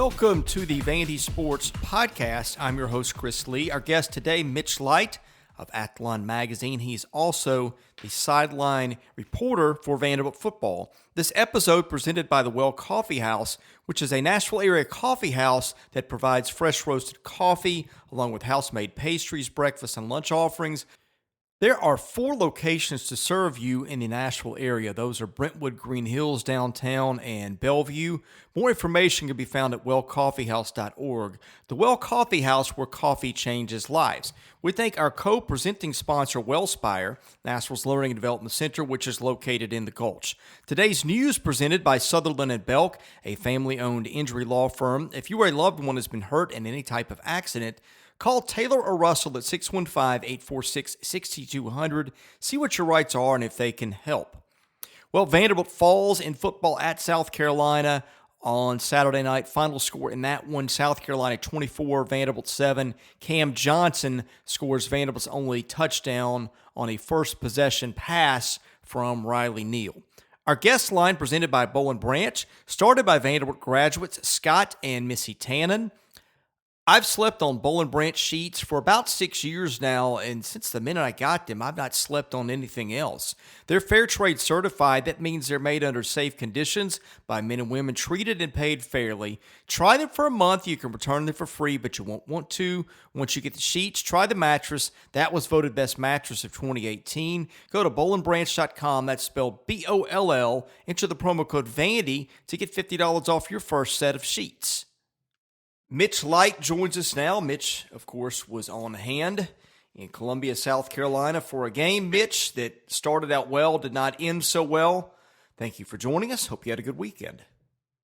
Welcome to the Vandy Sports Podcast. I'm your host, Chris Lee. Our guest today, Mitch Light of Athlon Magazine. He's also the sideline reporter for Vanderbilt football. This episode presented by the Well Coffee House, which is a Nashville area coffee house that provides fresh roasted coffee along with house-made pastries, breakfast, and lunch offerings. There are 4 locations to serve you in the Nashville area. Those are Brentwood, Green Hills, downtown, and Bellevue. More information can be found at wellcoffeehouse.org. The Well Coffee House, where coffee changes lives. We thank our co-presenting sponsor, Wellspire, Nashville's Learning and Development Center, which is located in the Gulch. Today's news presented by Sutherland and Belk, a family-owned injury law firm. If you or a loved one has been hurt in any type of accident, call Taylor or Russell at 615-846-6200. See what your rights are and if they can help. Well, Vanderbilt falls in football at South Carolina on Saturday night. Final score in that one, South Carolina 24, Vanderbilt 7. Cam Johnson scores Vanderbilt's only touchdown on a first possession pass from Riley Neal. Our guest line, presented by Boll & Branch, started by Vanderbilt graduates Scott and Missy Tannen. I've slept on Boll & Branch sheets for about 6 years now, and since the minute I got them, I've not slept on anything else. They're fair trade certified. That means they're made under safe conditions by men and women treated and paid fairly. Try them for a month. You can return them for free, but you won't want to. Once you get the sheets, try the mattress. That was voted best mattress of 2018. Go to bollandbranch.com. That's spelled B-O-L-L. Enter the promo code Vandy to get $50 off your first set of sheets. Mitch Light joins us now. Mitch, of course, was on hand in Columbia, South Carolina for a game, Mitch, that started out well, did not end so well. Thank you for joining us. Hope you had a good weekend.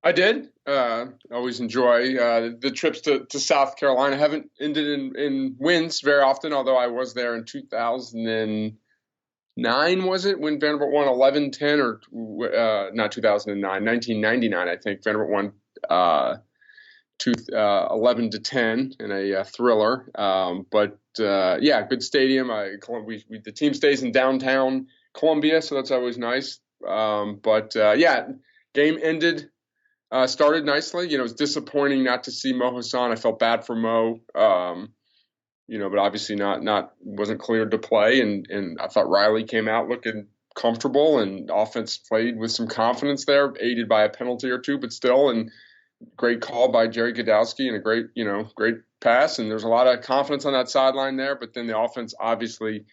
I did. Always enjoy the trips to South Carolina. Haven't ended in wins very often, although I was there in 2009, was it, when Vanderbilt won 11-10, or not 2009, 1999, I think. Vanderbilt won 11-10 in a thriller. Yeah, good stadium. The team stays in downtown Columbia, so that's always nice. Yeah, game ended, started nicely. It was disappointing not to see Mo Hassan. I felt bad for Mo, but obviously wasn't cleared to play. And I thought Riley came out looking comfortable, and offense played with some confidence there, aided by a penalty or two, but still. And great call by Jerry Godowski and a great pass. And there's a lot of confidence on that sideline there, but then the offense obviously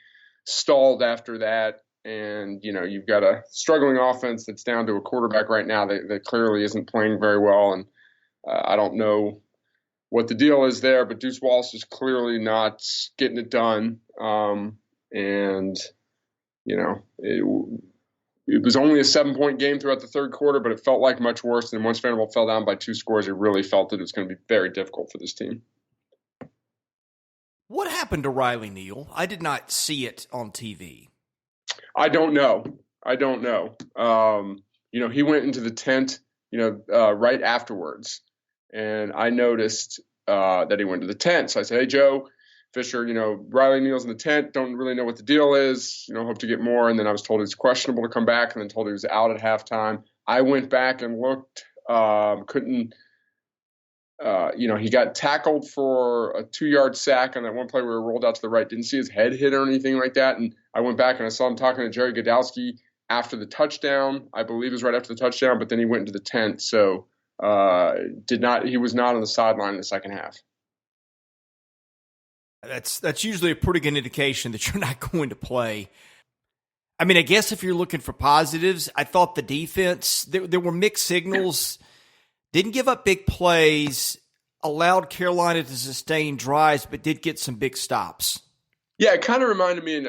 stalled after that. And, you've got a struggling offense that's down to a quarterback right now that clearly isn't playing very well. And I don't know what the deal is there, but Deuce Wallace is clearly not getting it done. It was only a 7-point game throughout the third quarter, but it felt like much worse. And once Vanderbilt fell down by 2 scores, it really felt that it was going to be very difficult for this team. What happened to Riley Neal? I did not see it on TV. I don't know. He went into the tent, right afterwards. And I noticed that he went to the tent. So I said, hey, Joe Fisher, Riley Neal's in the tent. Don't really know what the deal is. Hope to get more. And then I was told he's questionable to come back, and then told he was out at halftime. I went back and looked. Couldn't. He got tackled for a 2-yard sack on that one play where he rolled out to the right. Didn't see his head hit or anything like that. And I went back and I saw him talking to Jerry Godowski after the touchdown. I believe it was right after the touchdown, but then he went into the tent. So he was not on the sideline in the second half. That's usually a pretty good indication that you're not going to play. I mean, I guess if you're looking for positives, I thought the defense, there were mixed signals, didn't give up big plays, allowed Carolina to sustain drives, but did get some big stops. Yeah, it kind of reminded me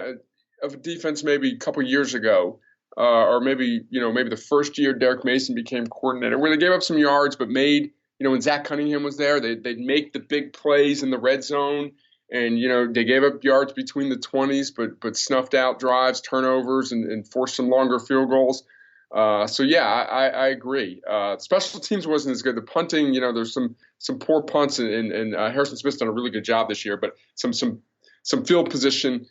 of a defense maybe a couple years ago, or maybe the first year Derek Mason became coordinator, where they gave up some yards, but made, when Zach Cunningham was there, they'd make the big plays in the red zone. And, they gave up yards between the 20s, but snuffed out drives, turnovers, and forced some longer field goals. I agree. Special teams wasn't as good. The punting, there's some poor punts, and Harrison Smith's done a really good job this year, but some field position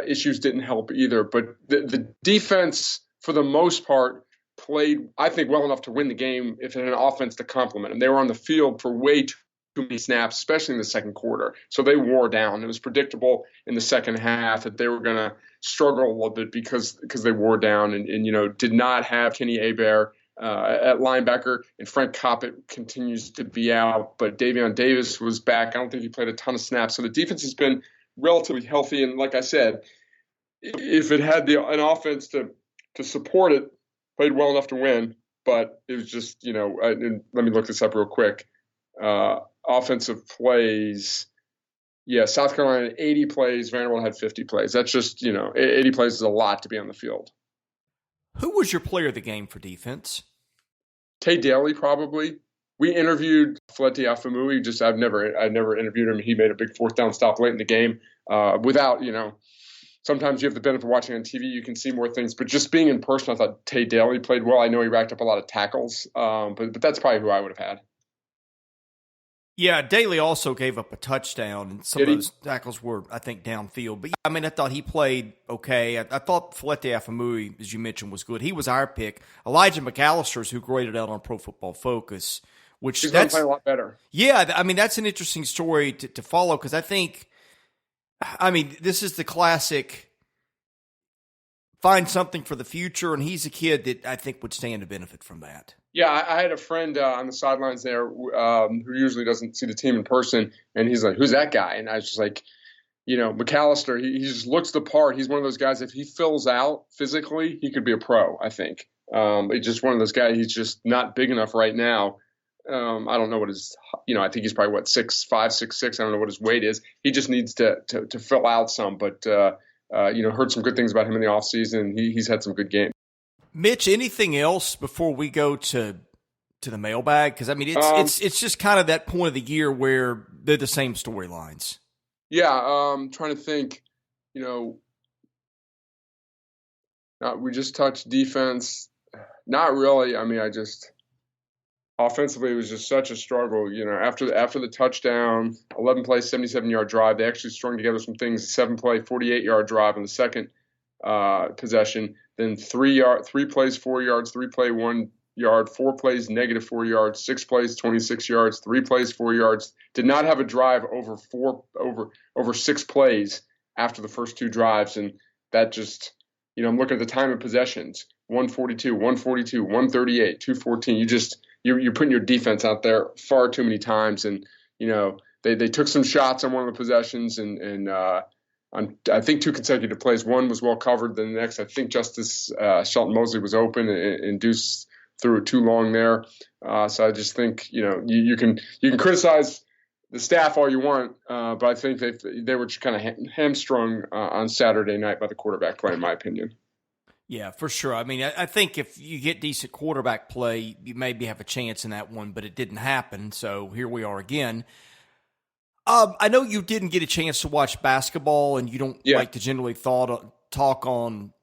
issues didn't help either. But the defense, for the most part, played, I think, well enough to win the game if it had an offense to complement them. They were on the field for way too many snaps, especially in the second quarter. So they wore down. It was predictable in the second half that they were going to struggle a little bit because they wore down and did not have Kenny Hebert at linebacker, and Frank Coppett continues to be out, but Davion Davis was back. I don't think he played a ton of snaps. So the defense has been relatively healthy. And like I said, if it had an offense to support it, played well enough to win, but it was just, let me look this up real quick. Offensive plays. Yeah, South Carolina had 80 plays. Vanderbilt had 50 plays. That's just, 80 plays is a lot to be on the field. Who was your player of the game for defense? Tay Daly, probably. We interviewed Faleti Afamui. I've never interviewed him. He made a big fourth down stop late in the game. Without, sometimes you have the benefit of watching on TV. You can see more things. But just being in person, I thought Tay Daly played well. I know he racked up a lot of tackles. But that's probably who I would have had. Yeah, Daly also gave up a touchdown, and some of those tackles were, I think, downfield. But, yeah, I thought he played okay. I thought Faleti Afamui, as you mentioned, was good. He was our pick. Elijah McAllister's who graded out on Pro Football Focus. He's going to play a lot better. Yeah, that's an interesting story to follow because I think, this is the classic find something for the future, and he's a kid that I think would stand to benefit from that. Yeah, I had a friend on the sidelines there who usually doesn't see the team in person, and he's like, "Who's that guy?" And I was just like, McAllister, he just looks the part. He's one of those guys, if he fills out physically, he could be a pro, I think. He's just one of those guys, he's just not big enough right now. I don't know what his, I think he's probably, 6'5", 6'6". I don't know what his weight is. He just needs to fill out some, but, heard some good things about him in the offseason. He's had some good games. Mitch, anything else before we go to the mailbag? Because, it's just kind of that point of the year where they're the same storylines. Yeah, trying to think, we just touched defense. Not really. Offensively, it was just such a struggle. After the touchdown, 11-play, 77-yard drive, they actually strung together some things, a 7-play, 48-yard drive on the second possession. Then 3 plays, 4 yards, 3-play, 1 yard, 4 plays, -4 yards, 6 plays, 26 yards, 3 plays, 4 yards. Did not have a drive over 6 plays after the first 2 drives. And that just, I'm looking at the time of possessions, 142, 142, 138, 214. You're putting your defense out there far too many times. And, they took some shots on one of the possessions and on, I think, 2 consecutive plays. One was well covered. Then the next, I think Justice Shelton Mosley was open and Deuce threw it too long there. So I just think, you can criticize the staff all you want, but I think they were just kind of hamstrung on Saturday night by the quarterback play, in my opinion. Yeah, for sure. I think if you get decent quarterback play, you maybe have a chance in that one, but it didn't happen. So here we are again. I know you didn't get a chance to watch basketball, and you don't like to generally talk on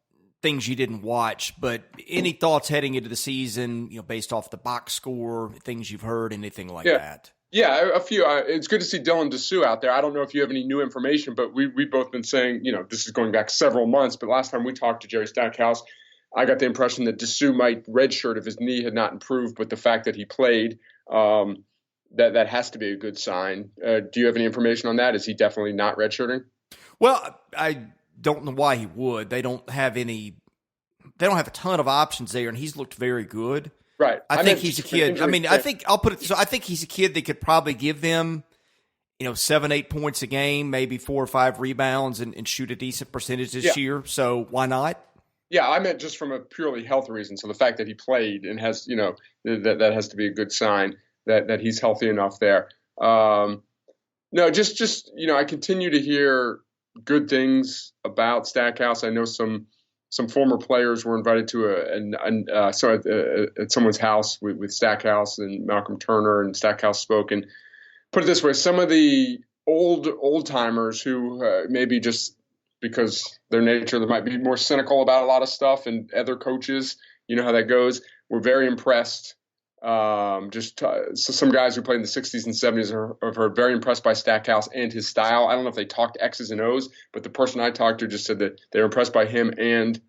things you didn't watch, but any thoughts heading into the season, based off the box score, things you've heard, anything like that? Yeah, a few. It's good to see Dylan Dessou out there. I don't know if you have any new information, but we've both been saying, this is going back several months, but last time we talked to Jerry Stackhouse, I got the impression that Dessou might redshirt if his knee had not improved, but the fact that he played, that has to be a good sign. Do you have any information on that? Is he definitely not redshirting? Well, I don't know why he would. They don't have a ton of options there, and he's looked very good. Right. I think he's a kid. I think I'll put it so. I think he's a kid that could probably give them, 7-8 points a game, maybe 4 or 5 rebounds, and shoot a decent percentage this year. So why not? Yeah, I meant just from a purely health reason. So the fact that he played and has, that has to be a good sign that he's healthy enough there. No, just I continue to hear good things about Stackhouse. I know some former players were invited to at someone's house with Stackhouse and Malcolm Turner, and Stackhouse spoke. And put it this way, some of the old timers who maybe just because their nature, they might be more cynical about a lot of stuff, and other coaches, how that goes, were very impressed. So some guys who played in the 60s and 70s are very impressed by Stackhouse and his style. I don't know if they talked X's and O's, but the person I talked to just said that they were impressed by him and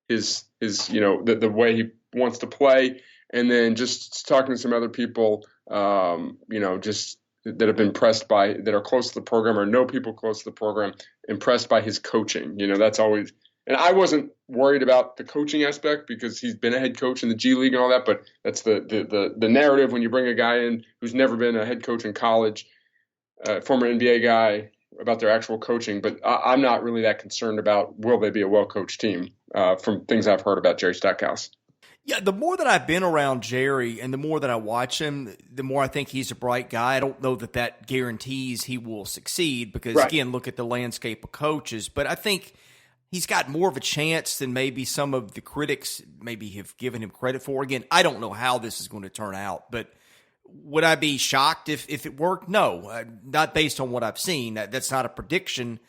his the way he wants to play. And then just talking to some other people, just that have been that are close to the program or know people close to the program, impressed by his coaching. That's always, and I wasn't worried about the coaching aspect because he's been a head coach in the G League and all that, but that's the narrative when you bring a guy in who's never been a head coach in college, former NBA guy, about their actual coaching. But I'm not really that concerned about will they be a well-coached team from things I've heard about Jerry Stackhouse. Yeah, the more that I've been around Jerry and the more that I watch him, the more I think he's a bright guy. I don't know that guarantees he will succeed because, Again, look at the landscape of coaches. But I think he's got more of a chance than maybe some of the critics maybe have given him credit for. Again, I don't know how this is going to turn out, but would I be shocked if it worked? No, not based on what I've seen. That's not a prediction,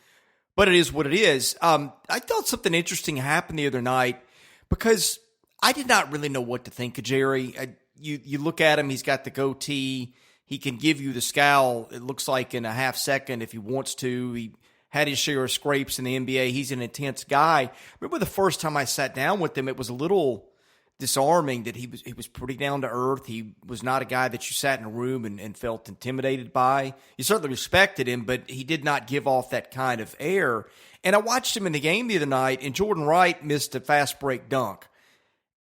but it is what it is. I thought something interesting happened the other night because I did not really know what to think of Jerry. You look at him, he's got the goatee. He can give you the scowl, it looks like, in a half second if he wants to. He had his share of scrapes in the NBA. He's an intense guy. Remember the first time I sat down with him, it was a little disarming that he was pretty down to earth. He was not a guy that you sat in a room and felt intimidated by. You certainly respected him, but he did not give off that kind of air. And I watched him in the game the other night, and Jordan Wright missed a fast break dunk.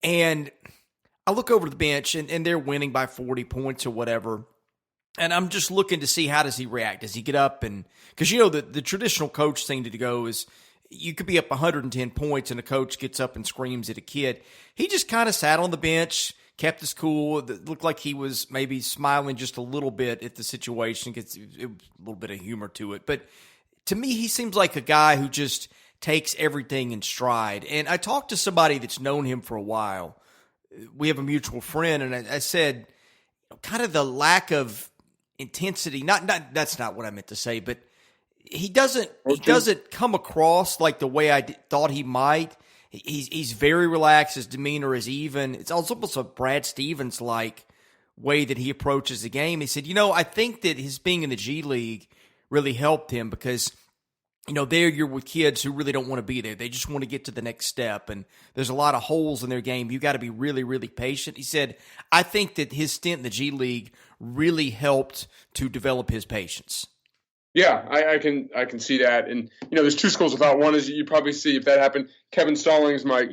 And I look over the bench, and they're winning by 40 points or whatever. And I'm just looking to see how does he react. Does he get up? And because, the traditional coach thing to go is you could be up 110 points and a coach gets up and screams at a kid. He just kind of sat on the bench, kept his cool. It looked like he was maybe smiling just a little bit at the situation. It was a little bit of humor to it. But to me, he seems like a guy who just takes everything in stride. And I talked to somebody that's known him for a while. We have a mutual friend, and I said, kind of the lack of intensity. Not that's not what I meant to say, but he doesn't come across like the way I thought he might. He's very relaxed. His demeanor is even. It's almost a Brad Stevens like way that he approaches the game. He said, I think that his being in the G League really helped him because there you're with kids who really don't want to be there. They just want to get to the next step. And there's a lot of holes in their game. You got to be really, really patient. He said, I think that his stint in the G League really helped to develop his patience. Yeah, I can see that. And, there's two schools of thought. One is you probably see if that happened, Kevin Stallings might,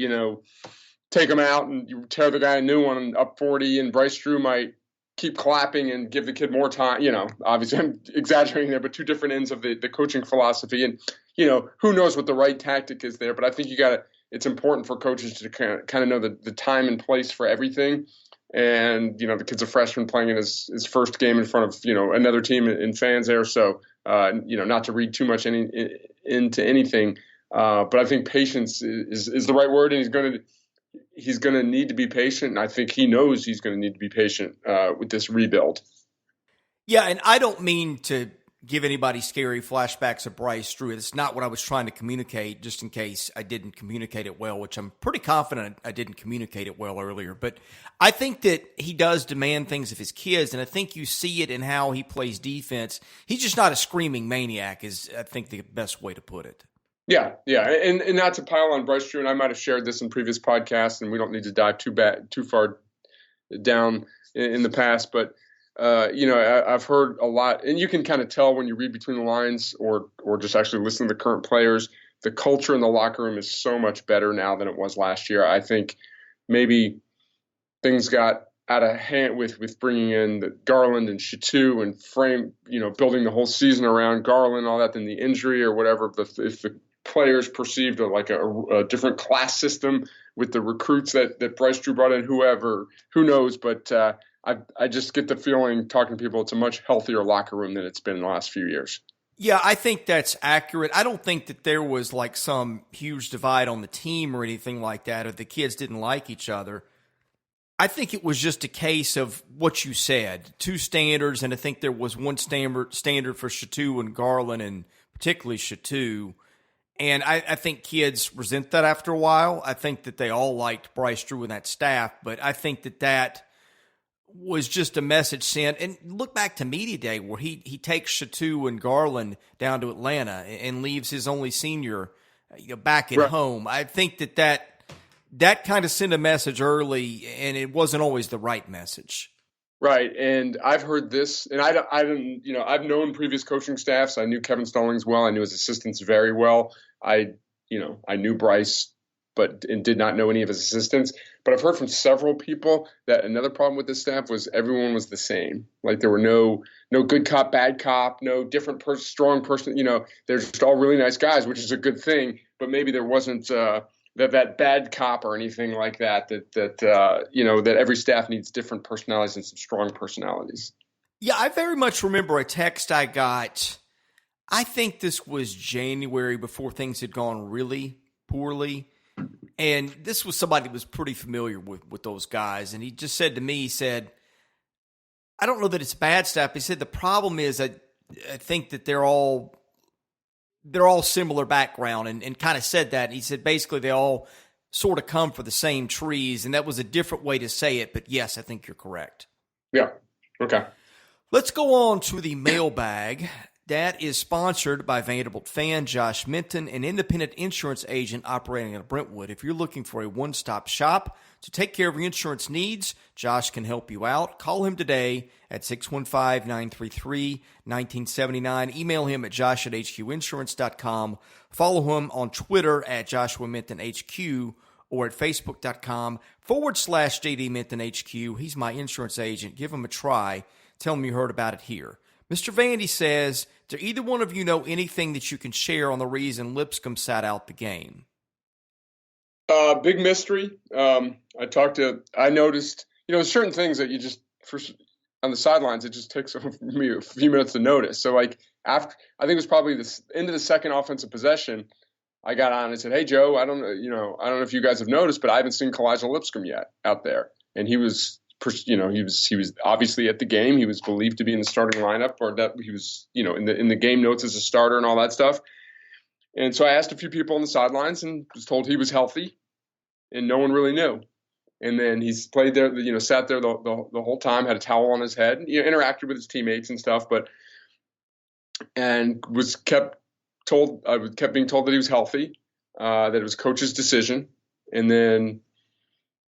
take him out and you tear the guy a new one up 40, and Bryce Drew might keep clapping and give the kid more time. Obviously I'm exaggerating there, but two different ends of the coaching philosophy. And, who knows what the right tactic is there. But I think it's important for coaches to kind of know the time and place for everything. And, the kid's a freshman playing in his first game in front of, another team and fans there. So, not to read too much into anything. But I think patience is the right word. And he's going to need to be patient. And I think he knows he's going to need to be patient with this rebuild. Yeah. And I don't mean to give anybody scary flashbacks of Bryce Drew. It's not what I was trying to communicate, just in case I didn't communicate it well, which I'm pretty confident I didn't communicate it well earlier. But I think that he does demand things of his kids, and I think you see it in how he plays defense. He's just not a screaming maniac is, I think, the best way to put it. Yeah. And not to pile on Bryce Drew, and I might have shared this in previous podcasts, and we don't need to dive too far down in the past, but I've heard a lot, and you can kind of tell when you read between the lines or just actually listen to the current players. The culture in the locker room is so much better now than it was last year. I think maybe things got out of hand with bringing in the Garland and Shatu and building the whole season around Garland, all that, than the injury or whatever. If the players perceived a different class system with the recruits that Bryce Drew brought in, who knows, but I just get the feeling, talking to people, it's a much healthier locker room than it's been in the last few years. Yeah, I think that's accurate. I don't think that there was like some huge divide on the team or anything like that, or the kids didn't like each other. I think it was just a case of what you said, two standards, and I think there was one standard for Shatu and Garland, and particularly Shatu. And I think kids resent that after a while. I think that they all liked Bryce Drew and that staff, but I think that was just a message sent. And look back to Media Day where he takes Shatu and Garland down to Atlanta and leaves his only senior back at home. I think that that kind of sent a message early, and it wasn't always the right message. Right, and I've heard this, and I don't, I've known previous coaching staffs. I knew Kevin Stallings well. I knew his assistants very well. I knew Bryce, and did not know any of his assistants. But I've heard from several people that another problem with this staff was everyone was the same. Like there were no good cop, bad cop, no different strong person. They're just all really nice guys, which is a good thing. But maybe there wasn't that bad cop or anything like that. That every staff needs different personalities and some strong personalities. Yeah, I very much remember a text I got. I think this was January before things had gone really poorly. And this was somebody that was pretty familiar with those guys. And he just said to me, he said, I don't know that it's bad stuff. He said, the problem is I think that they're all similar background, and kind of said that. He said, basically, they all sort of come for the same trees. And that was a different way to say it. But yes, I think you're correct. Yeah. Okay. Let's go on to the mailbag. That is sponsored by Vanderbilt fan Josh Minton, an independent insurance agent operating in Brentwood. If you're looking for a one-stop shop to take care of your insurance needs, Josh can help you out. Call him today at 615-933-1979. Email him at josh@hqinsurance.com. Follow him on Twitter at Joshua Minton HQ or at facebook.com/JD Minton HQ. He's my insurance agent. Give him a try. Tell him you heard about it here. Mr. Vandy says, do either one of you know anything that you can share on the reason Lipscomb sat out the game? Big mystery. I noticed, certain things that you just, on the sidelines, it just takes me a few minutes to notice. So I think it was probably the end of the second offensive possession, I got on and said, hey, Joe, I don't know if you guys have noticed, but I haven't seen Kalija Lipscomb yet out there. And he was obviously at the game. He was believed to be in the starting lineup, or that he was, in the game notes as a starter and all that stuff. And so I asked a few people on the sidelines and was told he was healthy, and no one really knew. And then he's played there, sat there the whole time, had a towel on his head, interacted with his teammates and stuff, and kept being told that he was healthy, that it was coach's decision. And then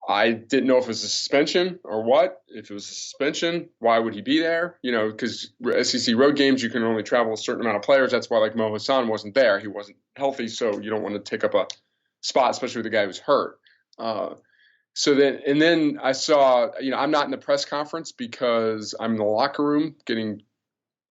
I didn't know if it was a suspension or what. If it was a suspension, why would he be there? Because SEC road games, you can only travel a certain amount of players. That's why, like, Mo Hassan wasn't there. He wasn't healthy, so you don't want to take up a spot, especially with a guy who's hurt. Then I saw, I'm not in the press conference because I'm in the locker room getting,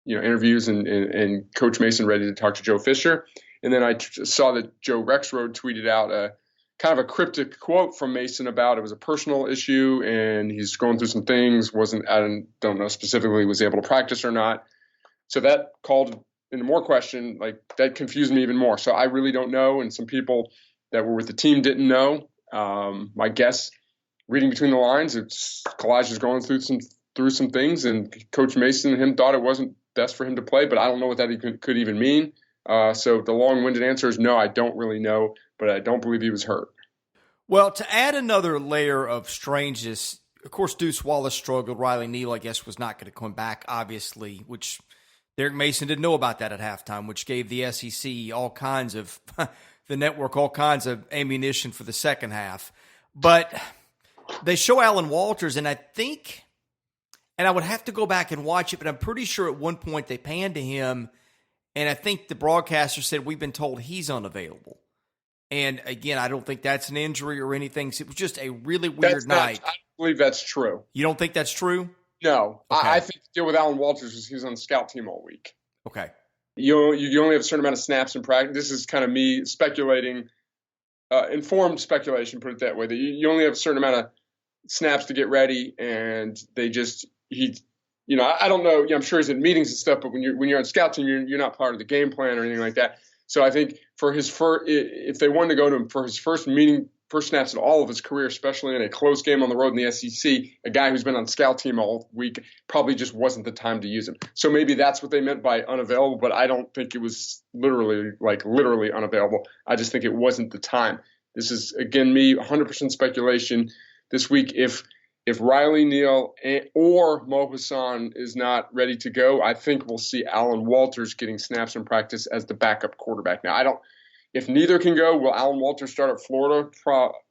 interviews and Coach Mason ready to talk to Joe Fisher. And then I saw that Joe Rexrode tweeted out kind of a cryptic quote from Mason about it was a personal issue and he's going through some things, I don't know specifically was able to practice or not. So that called into more question, like that confused me even more. So I really don't know. And some people that were with the team didn't know. My guess, reading between the lines, it's Kalija's going through some things, and Coach Mason and him thought it wasn't best for him to play, but I don't know what that could even mean. So the long-winded answer is no, I don't really know, but I don't believe he was hurt. Well, to add another layer of strangeness, of course, Deuce Wallace struggled. Riley Neal, I guess, was not going to come back, obviously, which Derek Mason didn't know about that at halftime, which gave the SEC all kinds of the network all kinds of ammunition for the second half. But they show Alan Walters, and I think, and I would have to go back and watch it, but I'm pretty sure at one point they panned to him, and I think the broadcaster said, we've been told he's unavailable. And again, I don't think that's an injury or anything. It was just a really weird night. I believe that's true. You don't think that's true? No. Okay. I think the deal with Alan Walters was he was on the scout team all week. Okay. You only have a certain amount of snaps in practice. This is kind of me speculating, informed speculation, put it that way. That you only have a certain amount of snaps to get ready, and I don't know. I'm sure he's in meetings and stuff, but when you're on scout team, you're not part of the game plan or anything like that. So I think for his first, if they wanted to go to him for his first snaps in all of his career, especially in a close game on the road in the SEC, a guy who's been on scout team all week probably just wasn't the time to use him. So maybe that's what they meant by unavailable, but I don't think it was literally unavailable. I just think it wasn't the time. This is, again, me 100% speculation. This week, if Riley Neal or Mo Hassan is not ready to go, I think we'll see Alan Walters getting snaps in practice as the backup quarterback. Now, If neither can go, will Alan Walters start at Florida?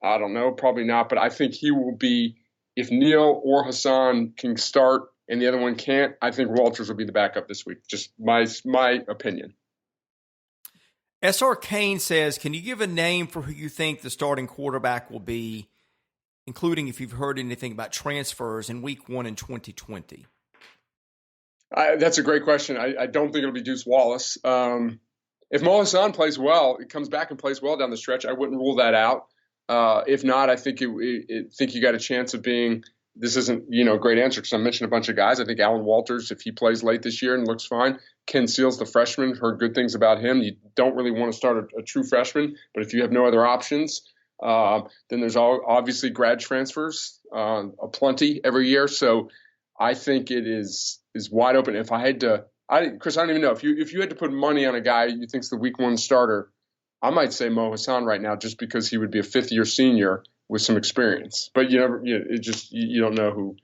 I don't know, probably not. But I think he will be, if Neal or Hassan can start and the other one can't, I think Walters will be the backup this week. Just my opinion. SR Kane says, can you give a name for who you think the starting quarterback will be, including if you've heard anything about transfers in week 1 in 2020? That's a great question. I don't think it'll be Deuce Wallace. If Mo Hassan plays well, it comes back and plays well down the stretch, I wouldn't rule that out. If not, I think you got a chance of being. This isn't a great answer because I mentioned a bunch of guys. I think Alan Walters, if he plays late this year and looks fine. Ken Seals, the freshman, heard good things about him. You don't really want to start a true freshman, but if you have no other options, then there's obviously grad transfers, aplenty every year. So I think it is wide open. If I had to, Chris, I don't even know if you had to put money on a guy you think's the week 1 starter, I might say Mo Hassan right now, just because he would be a 5th-year senior with some experience. But you don't know who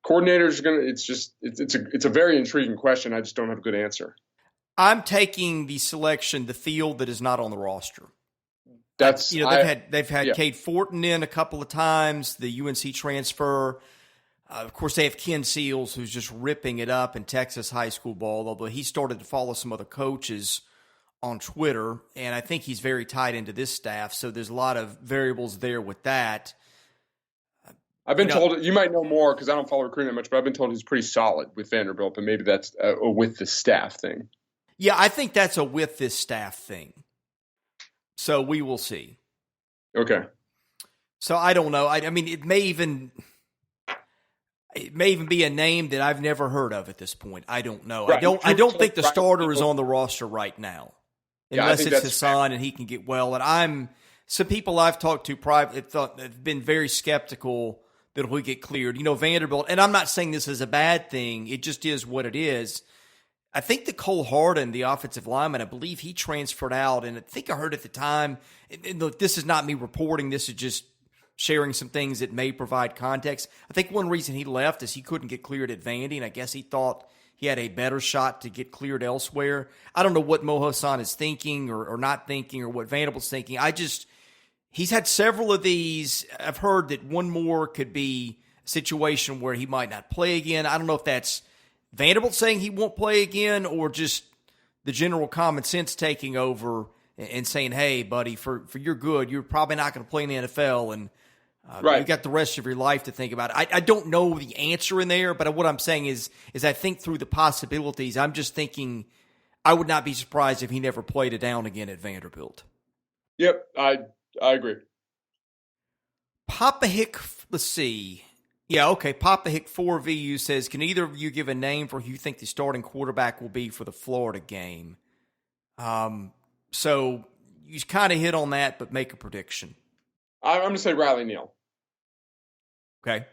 coordinators are going to. It's a very intriguing question. I just don't have a good answer. I'm taking the selection, the field that is not on the roster. That's they've had Cade Fortin in a couple of times, the UNC transfer. Of course, they have Ken Seals, who's just ripping it up in Texas high school ball, although he started to follow some other coaches on Twitter, and I think he's very tied into this staff, so there's a lot of variables there with that. I've been told, you might know more because I don't follow recruiting that much, but I've been told he's pretty solid with Vanderbilt, and maybe that's a with the staff thing. Yeah, I think that's a with this staff thing. So we will see. Okay. So I don't know. I mean, it may even be a name that I've never heard of at this point. I don't know. Right. I don't think the starter is on the roster right now. Unless it's Hassan and he can get well. And some people I've talked to privately have been very skeptical that he'll get cleared. Vanderbilt, and I'm not saying this is a bad thing. It just is what it is. I think that Cole Harden, the offensive lineman, I believe he transferred out. And I think I heard at the time, and look, this is not me reporting. This is just sharing some things that may provide context. I think one reason he left is he couldn't get cleared at Vandy, and I guess he thought he had a better shot to get cleared elsewhere. I don't know what Mo Hassan is thinking or not thinking or what Vanderbilt's thinking. He's had several of these. I've heard that one more could be a situation where he might not play again. I don't know if that's Vanderbilt saying he won't play again or just the general common sense taking over and saying, hey, buddy, for your good, you're probably not going to play in the NFL, and right. You got the rest of your life to think about it. I don't know the answer in there, but what I'm saying is I think through the possibilities, I'm just thinking I would not be surprised if he never played a down again at Vanderbilt. Yep, I agree. Papa Hick, let's see. Yeah, okay. Papa Hick 4VU says, can either of you give a name for who you think the starting quarterback will be for the Florida game? So you kind of hit on that, but make a prediction. I'm going to say Riley Neal. Okay.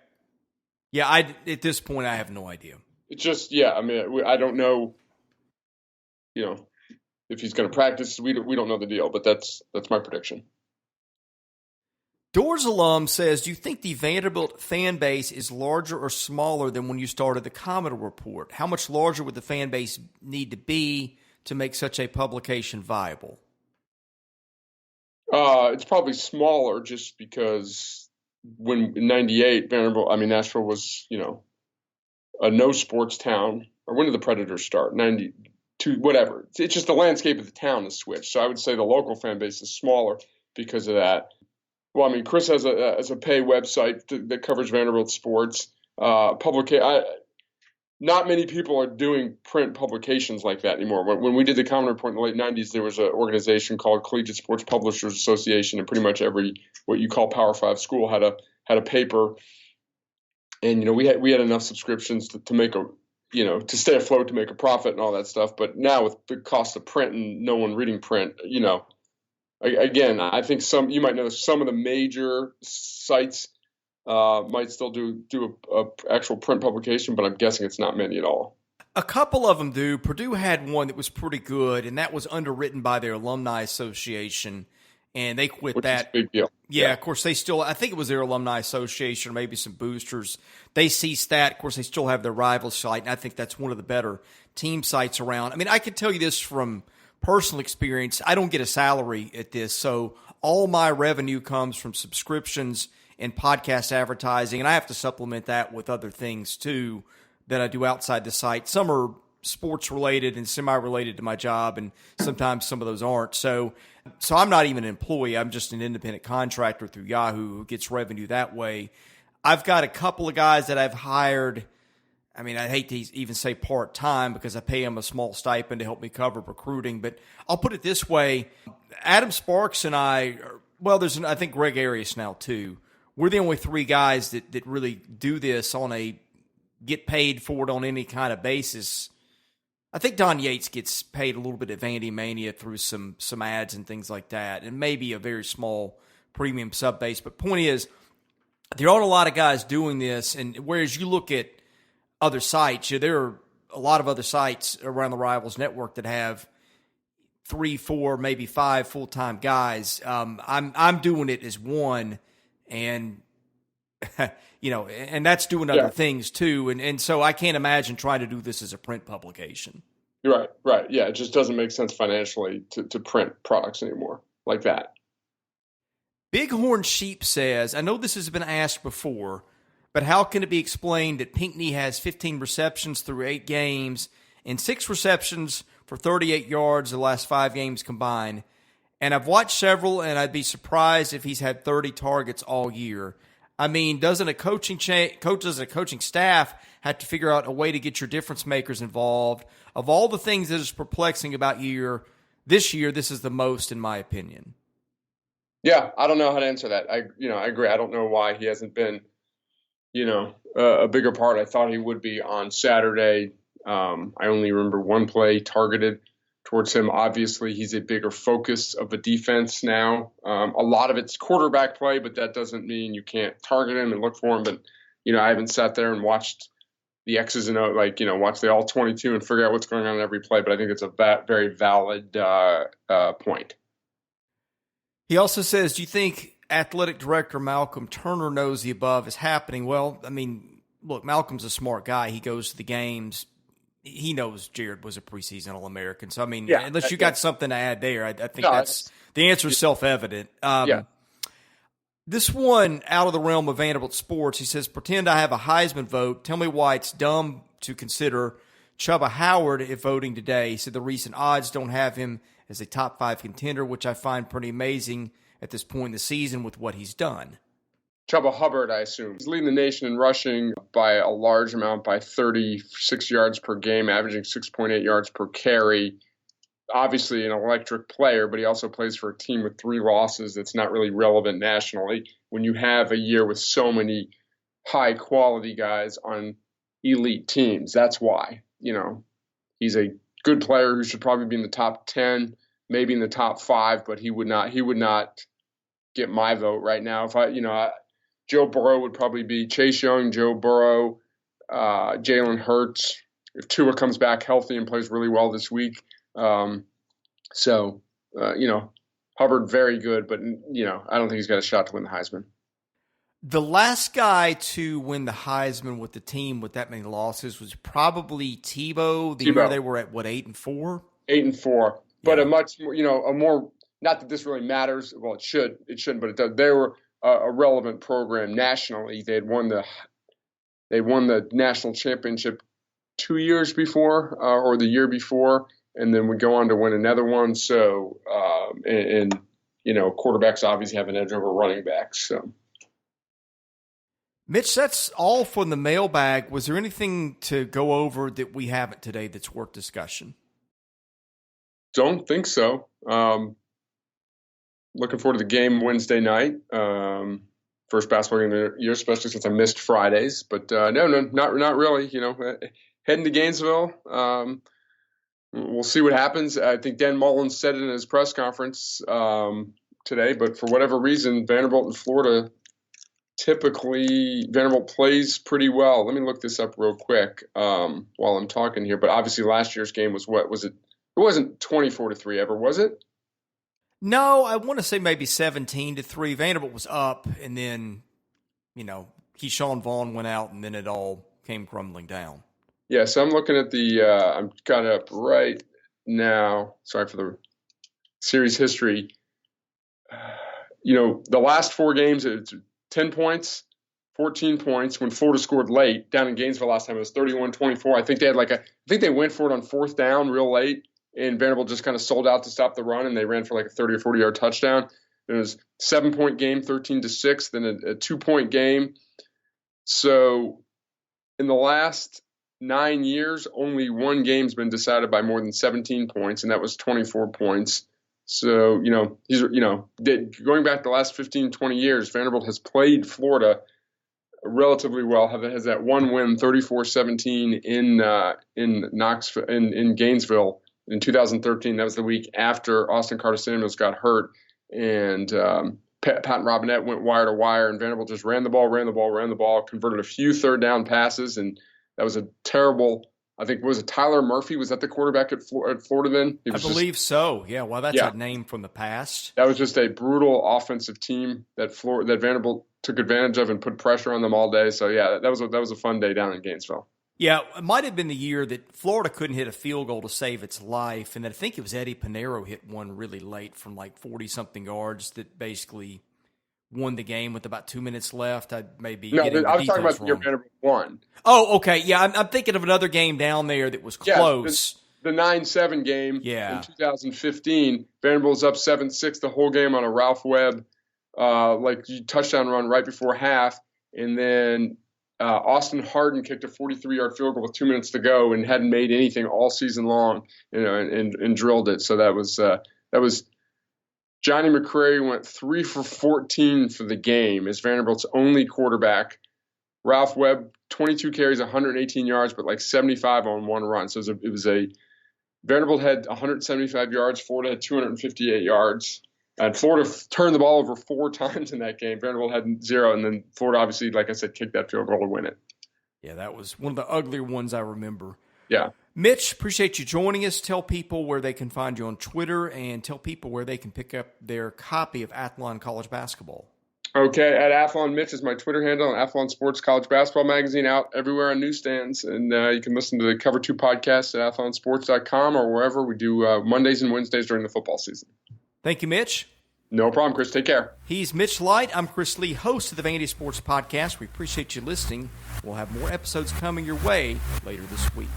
Yeah, at this point, I have no idea. It's just, I mean, I don't know, if he's going to practice. We don't know the deal, but that's my prediction. Doors alum says, do you think the Vanderbilt fan base is larger or smaller than when you started the Commodore Report? How much larger would the fan base need to be to make such a publication viable? It's probably smaller just because when in 98, Nashville was, a no sports town. Or when did the Predators start? 92, whatever. It's just the landscape of the town has switched. So I would say the local fan base is smaller because of that. Well, I mean, Chris has a pay website that covers Vanderbilt sports. Not many people are doing print publications like that anymore. When we did the Common Report in the late 90s, there was an organization called Collegiate Sports Publishers Association, and pretty much every what you call Power 5 school had a paper. And we had enough subscriptions to make to stay afloat, to make a profit and all that stuff. But now with the cost of print and no one reading print, again, I think you might know some of the major sites might still do a actual print publication, but I'm guessing it's not many at all. A couple of them do. Purdue had one that was pretty good, and that was underwritten by their alumni association, and they quit that. Is a big deal. Yeah, of course, I think it was their alumni association or maybe some boosters. They ceased that. Of course, they still have their rival site, and I think that's one of the better team sites around. I mean, I can tell you this from personal experience, I don't get a salary at this. So all my revenue comes from subscriptions and podcast advertising, and I have to supplement that with other things too that I do outside the site. Some are sports related and semi-related to my job, and sometimes some of those aren't. So I'm not even an employee. I'm just an independent contractor through Yahoo who gets revenue that way. I've got a couple of guys that I've hired. I mean, I hate to even say part-time because I pay them a small stipend to help me cover recruiting. But I'll put it this way. Adam Sparks and I, I think Greg Arias now too. We're the only three guys that really do this on a get paid for it on any kind of basis. I think Don Yates gets paid a little bit at Vandy Mania through some ads and things like that, and maybe a very small premium sub base. But point is, there aren't a lot of guys doing this, and whereas you look at other sites, there are a lot of other sites around the Rivals Network that have 3, 4, maybe 5 full-time guys. I'm doing it as one, and and that's doing other things too. And so I can't imagine trying to do this as a print publication. Right. Yeah, it just doesn't make sense financially to print products anymore like that. Bighorn Sheep says, I know this has been asked before, but how can it be explained that Pinckney has 15 receptions through 8 games and 6 receptions for 38 yards the last 5 games combined? And I've watched several, and I'd be surprised if he's had 30 targets all year. I mean, doesn't a coaching staff have to figure out a way to get your difference makers involved? Of all the things that is perplexing about this year, this is the most, in my opinion. Yeah, I don't know how to answer that. I agree. I don't know why he hasn't been, a bigger part. I thought he would be on Saturday. I only remember one play targeted towards him. Obviously, he's a bigger focus of the defense now. A lot of it's quarterback play, but that doesn't mean you can't target him and look for him. But, I haven't sat there and watched the X's and O's, watch the all 22 and figure out what's going on in every play. But I think it's a very valid point. He also says, do you think athletic director Malcolm Turner knows the above is happening? Well, I mean, look, Malcolm's a smart guy. He goes to the games. He knows Jared was a preseason All-American. So, I mean, unless you got something to add there, I think that's the answer is self-evident. This one, out of the realm of Vanderbilt sports, he says, pretend I have a Heisman vote. Tell me why it's dumb to consider Chuba Howard if voting today. He said the recent odds don't have him as a top 5 contender, which I find pretty amazing at this point in the season with what he's done. Chuba Hubbard, I assume. He's leading the nation in rushing by a large amount, by 36 yards per game, averaging 6.8 yards per carry. Obviously an electric player, but he also plays for a team with 3 losses that's not really relevant nationally. When you have a year with so many high-quality guys on elite teams, that's why. He's a good player who should probably be in the top 10, maybe in the top 5, but he would not get my vote right now. If Joe Burrow would probably be Chase Young, Joe Burrow, Jalen Hurts. If Tua comes back healthy and plays really well this week. Hubbard, very good, but, I don't think he's got a shot to win the Heisman. The last guy to win the Heisman with the team with that many losses was probably Tebow. The year they were at, 8-4? 8-4. But a much more, not that this really matters. Well, it shouldn't, but it does. They were a relevant program nationally. They won the national championship 2 years before, or the year before, and then would go on to win another one. So, quarterbacks obviously have an edge over running backs. So, Mitch, that's all from the mailbag. Was there anything to go over that we haven't today that's worth discussion? Don't think so. Looking forward to the game Wednesday night. First basketball game of the year, especially since I missed Fridays. But no, not really. Heading to Gainesville. We'll see what happens. I think Dan Mullen said it in his press conference today. But for whatever reason, Vanderbilt and Florida, typically Vanderbilt plays pretty well. Let me look this up real quick while I'm talking here. But obviously, last year's game was what was it? It wasn't 24-3 ever, was it? No, I want to say maybe 17-3. Vanderbilt was up, and then, Keyshawn Vaughn went out, and then it all came crumbling down. Yeah, so I'm looking at I'm got it up right now. Sorry for the series history. The last 4 games, it's 10 points, 14 points. When Florida scored late down in Gainesville last time, it was 31-24. I think they went for it on 4th down real late, and Vanderbilt just kind of sold out to stop the run, and they ran for like a 30 or 40-yard touchdown. It was 7-point game, 13-6, then a 2-point game. So in the last 9 years, only one game's been decided by more than 17 points, and that was 24 points. So, going back the last 15, 20 years, Vanderbilt has played Florida relatively well. Has that one win, 34-17 in Knoxville, in Gainesville in 2013. That was the week after Austin Carter-Samuels got hurt, and Pat Robinette went wire to wire, and Vanderbilt just ran the ball, converted a few 3rd down passes, and that was a terrible. I think, was it Tyler Murphy? Was that the quarterback at Florida then? I believe so. Yeah, well, that's a name from the past. That was just a brutal offensive team that Vanderbilt took advantage of and put pressure on them all day. So, yeah, that was a fun day down in Gainesville. Yeah, it might have been the year that Florida couldn't hit a field goal to save its life, and I think it was Eddie Pinero hit one really late from like 40-something yards that basically won the game with about 2 minutes left. I was talking about the year Vanderbilt won. Oh, okay. Yeah, I'm thinking of another game down there that was close. The 9-7 game in 2015. Vanderbilt was up 7-6 the whole game on a Ralph Webb touchdown run right before half, and then Austin Harden kicked a 43-yard field goal with 2 minutes to go and hadn't made anything all season long, and drilled it. So that was. Johnny McCray went 3 for 14 for the game as Vanderbilt's only quarterback. Ralph Webb, 22 carries, 118 yards, but like 75 on one run. So Vanderbilt had 175 yards. Florida had 258 yards. And Florida turned the ball over 4 times in that game. Vanderbilt had 0. And then Florida, obviously, like I said, kicked that field goal to win it. Yeah, that was one of the uglier ones I remember. Yeah. Mitch, appreciate you joining us. Tell people where they can find you on Twitter, and tell people where they can pick up their copy of Athlon College Basketball. Okay, at Athlon Mitch is my Twitter handle, and Athlon Sports College Basketball Magazine out everywhere on newsstands. And you can listen to the Cover 2 podcast at athlonsports.com or wherever. We do Mondays and Wednesdays during the football season. Thank you, Mitch. No problem, Chris. Take care. He's Mitch Light. I'm Chris Lee, host of the Vandy Sports Podcast. We appreciate you listening. We'll have more episodes coming your way later this week.